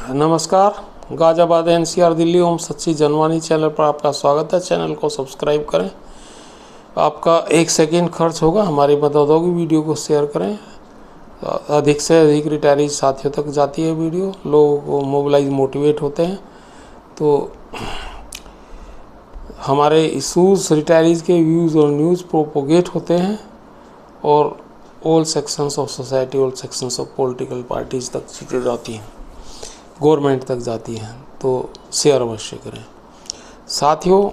नमस्कार। गाज़ियाबाद एनसीआर दिल्ली ओम सच्ची जनवाणी चैनल पर आपका स्वागत है। चैनल को सब्सक्राइब करें। आपका 1 सेकंड खर्च होगा, हमारी मदद होगी। वीडियो को शेयर करें। अधिक से अधिक रिटायरी साथियों तक जाती है वीडियो, लोग मोबिलाइज मोटिवेट होते हैं। तो हमारे इशूज़ रिटायरीज के व्यूज़ और न्यूज़ प्रोपोगेट होते हैं और all sections of society, all sections of political parties तक चीज़ें जाती हैं, गवर्नमेंट तक जाती हैं। तो शेयर अवश्य करें साथियों।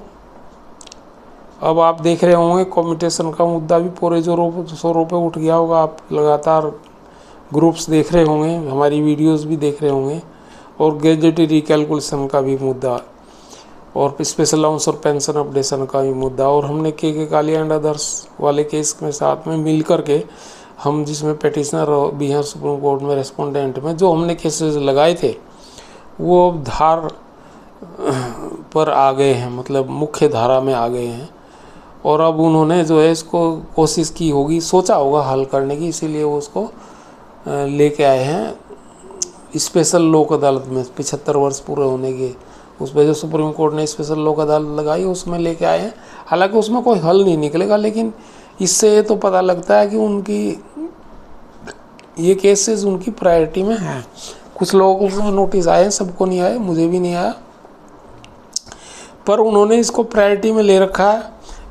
अब आप देख रहे होंगे कम्यूटेशन का मुद्दा भी पूरे जोरों पे उठ गया होगा। आप लगातार ग्रुप्स देख रहे होंगे, हमारी वीडियोस भी देख रहे होंगे, और गैजेटरी रिकैलकुलेशन का भी मुद्दा, और स्पेशल अलाउंस और पेंशन अपडेशन का भी मुद्दा, और हमने के कालिया एंड अदर्स वाले केस में साथ में मिल करके हम जिसमें पिटिशनर भी हैं सुप्रीम कोर्ट में, रेस्पोंडेंट में, जो हमने केसेस लगाए थे वो अब धार पर आ गए हैं, मतलब मुख्य धारा में आ गए हैं। और अब उन्होंने जो है इसको कोशिश की होगी, सोचा होगा हल करने की, इसीलिए वो उसको लेके आए हैं स्पेशल लोक अदालत में। 75 वर्ष पूरे होने के उस पर जो सुप्रीम कोर्ट ने स्पेशल लोक अदालत लगाई उसमें लेके आए हैं। हालांकि उसमें कोई हल नहीं निकलेगा, लेकिन इससे ये तो पता लगता है कि उनकी ये केसेस उनकी प्रायोरिटी में है। कुछ लोगों को नोटिस आए, सबको नहीं आए, मुझे भी नहीं आया, पर उन्होंने इसको प्रायोरिटी में ले रखा है।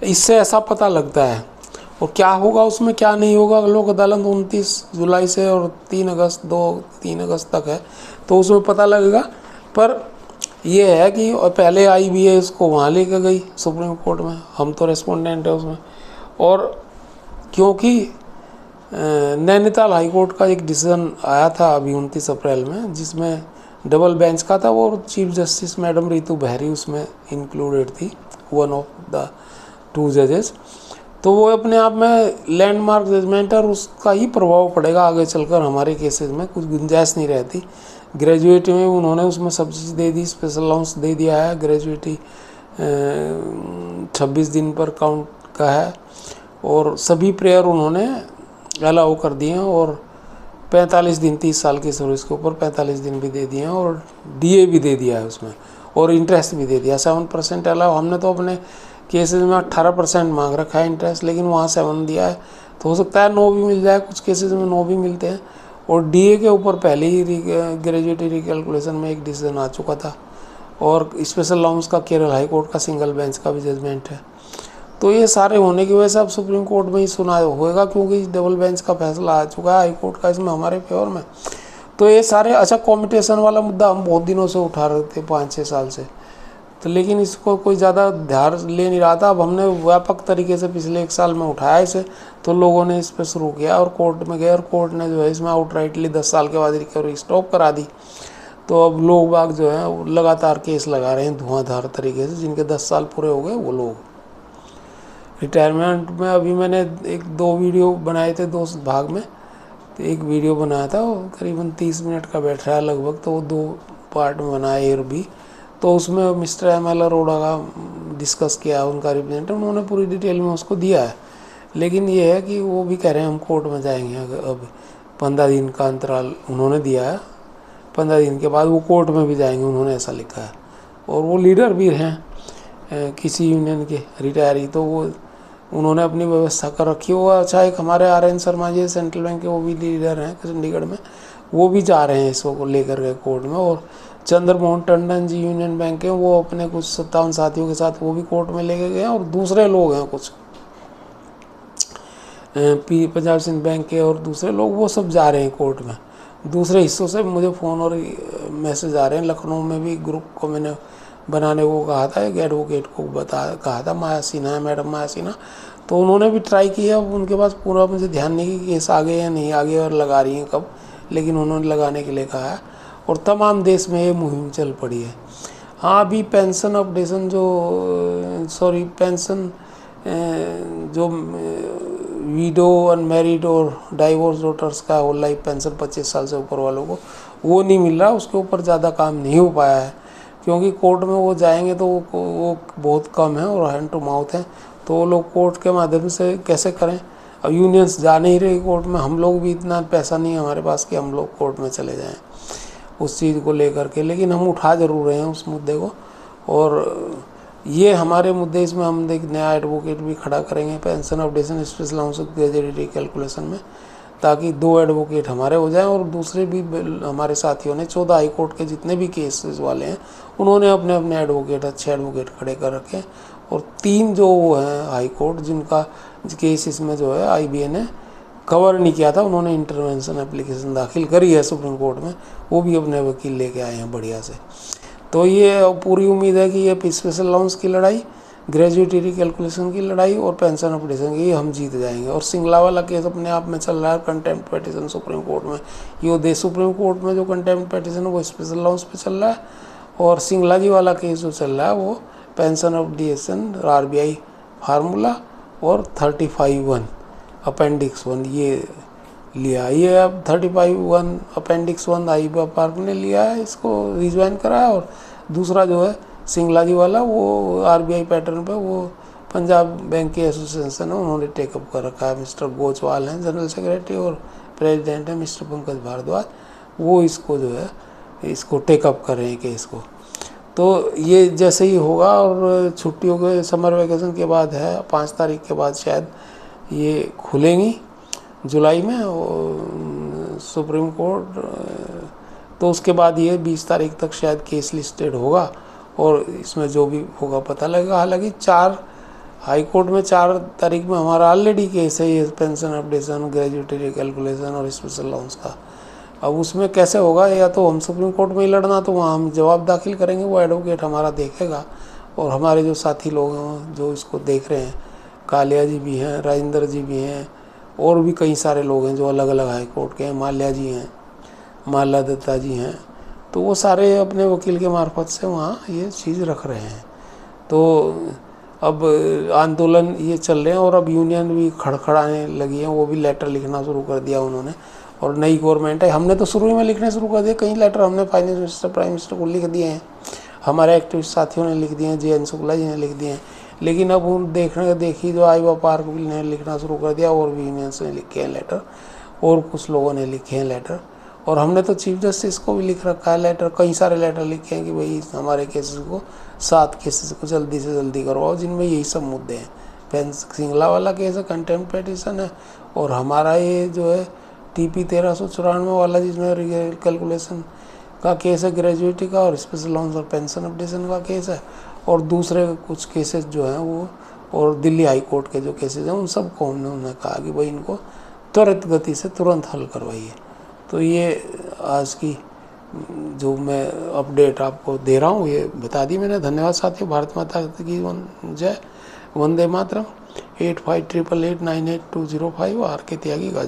इससे ऐसा पता लगता है। और क्या होगा उसमें, क्या नहीं होगा, लोक अदालत 29 जुलाई से और 3 अगस्त तक है, तो उसमें पता लगेगा। पर यह है कि पहले आई भी है, इसको वहाँ लेकर गई सुप्रीम कोर्ट में, हम तो रेस्पोंडेंट है उसमें। और क्योंकि नैनीताल हाई कोर्ट का एक डिसीजन आया था अभी 29 अप्रैल में, जिसमें डबल बेंच का था, वो चीफ जस्टिस मैडम रितु बहरी उसमें इंक्लूडेड थी, वन ऑफ द 2 जजेस। तो वो अपने आप में लैंडमार्क जजमेंट है और उसका ही प्रभाव पड़ेगा आगे चलकर हमारे केसेस में, कुछ गुंजाइश नहीं रहती। ग्रेजुएटी में उन्होंने उसमें सब चीज़ दे दी, स्पेशल अलाउंस दे दिया है। ग्रेजुएटी 26 दिन पर काउंट का है, और सभी प्रेयर उन्होंने अलाउ कर दिए हैं, और 45 दिन 30 साल की सर्विस के ऊपर 45 दिन भी दे दिए हैं, और डीए भी दे दिया है उसमें, और इंटरेस्ट भी दे दिया। 7% अलाउ, हमने तो अपने केसेस में 18% मांग रखा है इंटरेस्ट, लेकिन वहाँ 7 दिया है। तो हो सकता है 9 भी मिल जाए, कुछ केसेस में 9 भी मिलते हैं। और डीए के ऊपर पहले ही ग्रेजुएटी रिकैलकुलेशन में एक डिसीजन आ चुका था, और स्पेशल अलाउंस का केरल हाई कोर्ट का सिंगल बेंच का भी जजमेंट है। तो ये सारे होने की वजह से अब सुप्रीम कोर्ट में ही सुना होगा, क्योंकि डबल बेंच का फैसला आ चुका है हाई कोर्ट का इसमें हमारे फेवर में। तो ये सारे, अच्छा कॉम्पिटिशन वाला मुद्दा हम बहुत दिनों से उठा रहे थे, 5-6 साल से, तो लेकिन इसको कोई ज़्यादा ध्यान ले नहीं रहा था। अब हमने व्यापक तरीके से पिछले 1 साल में उठाया इसे, तो लोगों ने इस पर शुरू किया और कोर्ट में गए, और कोर्ट ने जो है इसमें आउटराइटली 10 साल के बाद रिकवरी स्टॉप करा दी। तो अब लोग बाग जो है लगातार केस लगा रहे हैं धुआंधार तरीके से, जिनके 10 साल पूरे हो गए वो लोग। रिटायरमेंट में अभी मैंने 1-2 वीडियो बनाए थे 2 भाग में। तो एक वीडियो बनाया था, वो करीबन 30 मिनट का बैठ रहा है लगभग, तो वो 2 पार्ट में बनाया और भी। तो उसमें मिस्टर ML अरोड़ा का डिस्कस किया, उनका रिप्रेजेंटेटिव, उन्होंने पूरी डिटेल में उसको दिया है। लेकिन ये है कि वो भी कह रहे हैं हम कोर्ट में जाएंगे। अब 15 दिन का अंतराल उन्होंने दिया है, 15 दिन के बाद वो कोर्ट में भी जाएंगे, उन्होंने ऐसा लिखा है। और वो लीडर भी हैं किसी यूनियन के, रिटायरी, तो वो उन्होंने अपनी व्यवस्था कर रखी हो। अच्छा, एक हमारे RN Sharma ji central bank के, वो भी लीडर हैं चंडीगढ़ में, वो भी जा रहे हैं इसको लेकर के कोर्ट में। और चंद्रमोहन टंडन जी यूनियन बैंक के, वो अपने कुछ 57 साथियों के साथ वो भी कोर्ट में लेके गए हैं। और दूसरे लोग हैं कुछ पंजाब सिंध बैंक के और दूसरे लोग, वो सब जा रहे हैं कोर्ट में। दूसरे हिस्सों से मुझे फ़ोन और मैसेज आ रहे हैं। लखनऊ में भी ग्रुप को मैंने बनाने को कहा था, एक एडवोकेट को कहा था, माया सिन्हा है, मैडम माया सिन्हा, तो उन्होंने भी ट्राई किया। उनके पास पूरा मुझे ध्यान नहीं कि केस आगे या नहीं आगे और लगा रही हैं कब, लेकिन उन्होंने लगाने के लिए कहा है। और तमाम देश में ये मुहिम चल पड़ी है। हाँ, अभी पेंशन अपडेशन पेंशन जो वीडो, अनमैरिड और डाइवोर्स डॉटर्स का होल लाइफ पेंशन 25 साल से ऊपर वालों को वो नहीं मिल रहा, उसके ऊपर ज़्यादा काम नहीं हो पाया है, क्योंकि कोर्ट में वो जाएंगे तो वो बहुत कम है और हैंड टू माउथ है। तो वो लोग कोर्ट के माध्यम से कैसे करें। अब यूनियंस जा नहीं रही कोर्ट में, हम लोग भी इतना पैसा नहीं है हमारे पास कि हम लोग कोर्ट में चले जाएं। उस चीज़ को लेकर के, लेकिन हम उठा जरूर रहे हैं उस मुद्दे को। और ये हमारे मुद्दे, इसमें हम एक नया एडवोकेट भी खड़ा करेंगे pension updation special allowance gratuity calculation में, ताकि 2 एडवोकेट हमारे हो जाएं और दूसरे भी हमारे साथियों ने 14 हाई कोर्ट के जितने भी केसेस वाले हैं उन्होंने अपने अपने एडवोकेट, अच्छे एडवोकेट खड़े कर रखे, और 3 जो वो हैं हाई कोर्ट जिनका केस इसमें जो है IBA ने कवर नहीं किया था, उन्होंने इंटरवेंशन एप्लीकेशन दाखिल करी है सुप्रीम कोर्ट में, वो भी अपने वकील लेके आए हैं बढ़िया से। तो ये पूरी उम्मीद है कि ये स्पेशल अलाउंस की लड़ाई, ग्रेजुएटरी कैलकुलेशन की लड़ाई और पेंशन अपडेशन की हम जीत जाएंगे। और सिंगला वाला केस अपने आप में चल रहा है, कंटेम्प्ट पिटीशन सुप्रीम कोर्ट में। ये सुप्रीम कोर्ट में जो कंटेम्प्ट पिटीशन है वो स्पेशल अलाउंस पे चल रहा है, और सिंगला जी वाला केस जो चल रहा है वो पेंशन अपडेशन RBI फार्मूला और 35(1) अपेंडिक्स 1 ये लिया। ये अब 35(1) अपेंडिक्स 1 IBA पार्क ने लिया है, इसको रिज्वाइन करा है। और दूसरा जो है सिंगला जी वाला वो RBI पैटर्न पे वो पंजाब बैंक की एसोसिएशन है, उन्होंने टेकअप कर रखा है। मिस्टर गोचवाल हैं जनरल सेक्रेटरी और प्रेसिडेंट है मिस्टर पंकज भारद्वाज, वो इसको जो है इसको टेकअप कर रहे हैं केस को। तो ये जैसे ही होगा, और छुट्टियों के समर वेकेशन के बाद है 5 तारीख के बाद शायद ये खुलेंगी जुलाई में सुप्रीम कोर्ट, तो उसके बाद ये 20 तारीख तक शायद केस लिस्टेड होगा और इसमें जो भी होगा पता लगेगा। हालांकि 4 हाई कोर्ट में 4 तारीख में हमारा ऑलरेडी केस है ये पेंशन अपडेशन, ग्रेजुएटरी कैलकुलेशन और स्पेशल अलाउंस का। अब उसमें कैसे होगा, या तो हम सुप्रीम कोर्ट में ही लड़ना, तो वहाँ हम जवाब दाखिल करेंगे, वो एडवोकेट हमारा देखेगा, और हमारे जो साथी लोग हैं जो इसको देख रहे हैं, कालिया जी भी हैं, राजेंद्र जी भी हैं, और भी कई सारे लोग हैं जो अलग अलग हाई कोर्ट के हैं, माल्या जी हैं, माला दत्ता जी हैं, तो वो सारे अपने वकील के मार्फत से वहाँ ये चीज़ रख रहे हैं। तो अब आंदोलन ये चल रहे हैं, और अब यूनियन भी खड़खड़ाने लगी है, वो भी लेटर लिखना शुरू कर दिया उन्होंने। और नई गवर्नमेंट है, हमने तो शुरू में लिखने शुरू कर दिए, कई लेटर हमने फाइनेंस मिनिस्टर, प्राइम मिनिस्टर को लिख दिए हैं, हमारे एक्टिविस्ट साथियों ने लिख दिए हैं, JN शुक्ला जी ने लिख दिए हैं। लेकिन अब उन देखी जो IBA पार्क ने लिखना शुरू कर दिया, और भी यूनियंस ने लिखे हैं लेटर, और कुछ लोगों ने लिखे हैं लेटर, और हमने तो चीफ जस्टिस को भी लिख रखा है लेटर, कई सारे लेटर लिखे हैं कि भाई हमारे केसेस को 7 केसेस को जल्दी से जल्दी करवाओ, जिनमें यही सब मुद्दे हैं। सिंगला वाला केस है, कंटेम्प्ट पिटीशन है, और हमारा ये जो है TP 1394 वाला जिसमें कैलकुलेशन का केस है ग्रेजुएटी का, और स्पेशल अलाउंस और पेंशन अपडेशन का केस है, और दूसरे कुछ केसेस जो हैं वो, और दिल्ली हाई कोर्ट के जो केसेस हैं उन सब को उन्होंने कहा कि भाई इनको त्वरित गति से तुरंत हल करवाइए। तो ये आज की जो मैं अपडेट आपको दे रहा हूँ ये बता दी मैंने। धन्यवाद साथियों। भारत माता की जय। वंदे मातरम। 8588898205 RK त्यागी गाजा।